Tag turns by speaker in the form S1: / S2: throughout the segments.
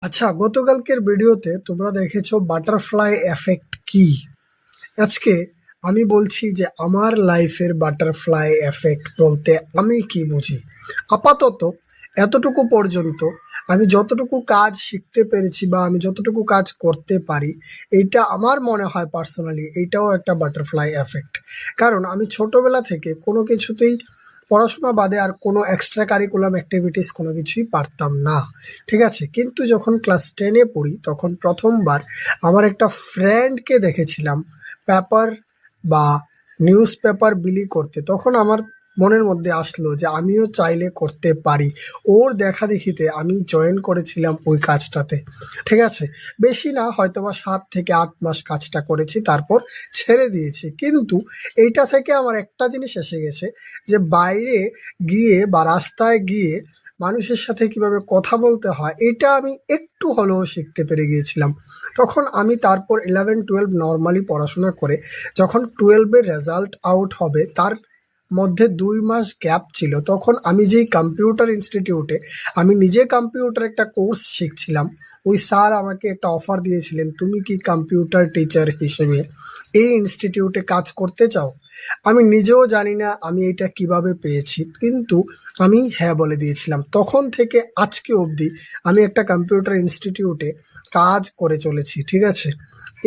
S1: আচ্ছা, গতকালকের ভিডিওতে তোমরা দেখেছো বাটারফ্লাই এফেক্ট কি। আজকে আমি বলছি যে আমার লাইফের বাটারফ্লাই এফেক্ট বলতে আমি কি বুঝি। আপাতত এতটুকু পর্যন্ত আমি যতটুকু কাজ শিখতে পেরেছি বা আমি যতটুকু কাজ করতে পারি, এইটা আমার মনে হয় পার্সোনালি এইটাও একটা বাটারফ্লাই এফেক্ট। কারণ আমি ছোটবেলা থেকে কোনো কিছুতেই পড়াশোনা বাদে আর কোনো এক্সট্রা কারিকুলাম অ্যাক্টিভিটিস কোনো কিছুই পারতাম না। ঠিক আছে, কিন্তু যখন ক্লাস 10-এ পড়ি তখন প্রথমবার আমার একটা ফ্রেন্ডকে দেখেছিলাম পেপার বা নিউজ পেপার বিলি করতে। তখন আমার মনের মধ্যে আসলো যে আমিও চাইলে করতে পারি। ওর দেখা দেখিতে আমি জয়েন করেছিলাম ওই কাজটাতে। ঠিক আছে, বেশি না, হয়তোবা 7 থেকে 8 মাস কাজটা করেছি, তারপর ছেড়ে দিয়েছি। কিন্তু এইটা থেকে আমার একটা জিনিস এসে গেছে যে বাইরে গিয়ে বা রাস্তায় গিয়ে মানুষের সাথে কিভাবে কথা বলতে হয় এটা আমি একটু হলেও শিখতে পেরে গিয়েছিলাম। তখন আমি তারপর 11-12 নর্মালি পড়াশোনা করে যখন 12-এর রেজাল্ট আউট হবে তার মধ্যে 2 মাস গ্যাপ ছিল, তখন আমি যেই কম্পিউটার ইনস্টিটিউটে আমি নিজে কম্পিউটার একটা কোর্স শিখছিলাম, ওই স্যার আমাকে একটা অফার দিয়েছিলেন, তুমি কি কম্পিউটার টিচার হিসেবে এই ইনস্টিটিউটে কাজ করতে চাও। আমি নিজেও জানি না আমি এটা কিভাবে পেয়েছি, কিন্তু আমি হ্যাঁ বলে দিয়েছিলাম। তখন থেকে আজকে অবধি আমি একটা কম্পিউটার ইনস্টিটিউটে কাজ করে চলেছি। ঠিক আছে,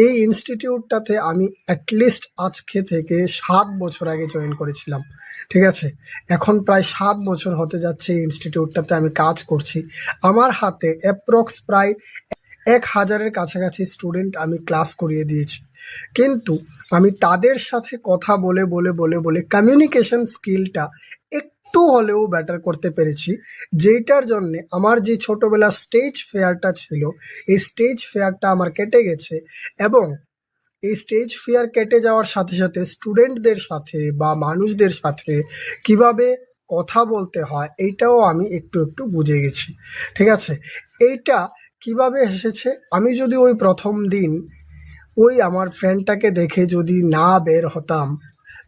S1: এই ইনস্টিটিউটটাতে আমি অ্যাটলিস্ট আজকে থেকে 7 বছর আগে জয়েন করেছিলাম। ঠিক আছে, এখন প্রায় 7 বছর হতে যাচ্ছে এই ইনস্টিটিউটটাতে আমি কাজ করছি। আমার হাতে অ্যাপ্রক্স প্রায় 1,000-এর কাছাকাছি স্টুডেন্ট আমি ক্লাস করিয়ে দিয়েছি। কিন্তু আমি তাদের সাথে কথা বলে বলে বলে বলে কমিউনিকেশন স্কিলটা একটু হলেও বেটার করতে পেরেছি, যেটার জন্যে আমার যে ছোটোবেলার স্টেজ ফেয়ারটা ছিল, এই স্টেজ ফেয়ারটা আমার কেটে গেছে। এবং এই স্টেজ ফিয়ার কেটে যাওয়ার সাথে সাথে স্টুডেন্টদের সাথে বা মানুষদের সাথে কিভাবে কথা বলতে হয় এইটাও আমি একটু একটু বুঝে গেছি। ঠিক আছে, এইটা কিভাবে এসেছে, আমি যদি ওই প্রথম দিন ওই আমার ফ্রেন্ডটাকে দেখে যদি না বের হতাম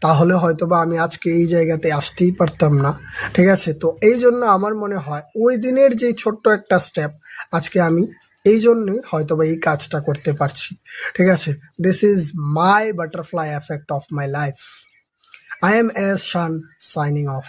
S1: তাহলে হয়তোবা আমি আজকে এই জায়গাতে আসতেই পারতাম না। ঠিক আছে, তো এই জন্য আমার মনে হয় ওই দিনের যে ছোট্ট একটা স্টেপ, আজকে আমি এই জন্যই হয়তোবা এই কাজটা করতে পারছি। ঠিক আছে, this is my butterfly effect of my life. I am S Shan, signing of.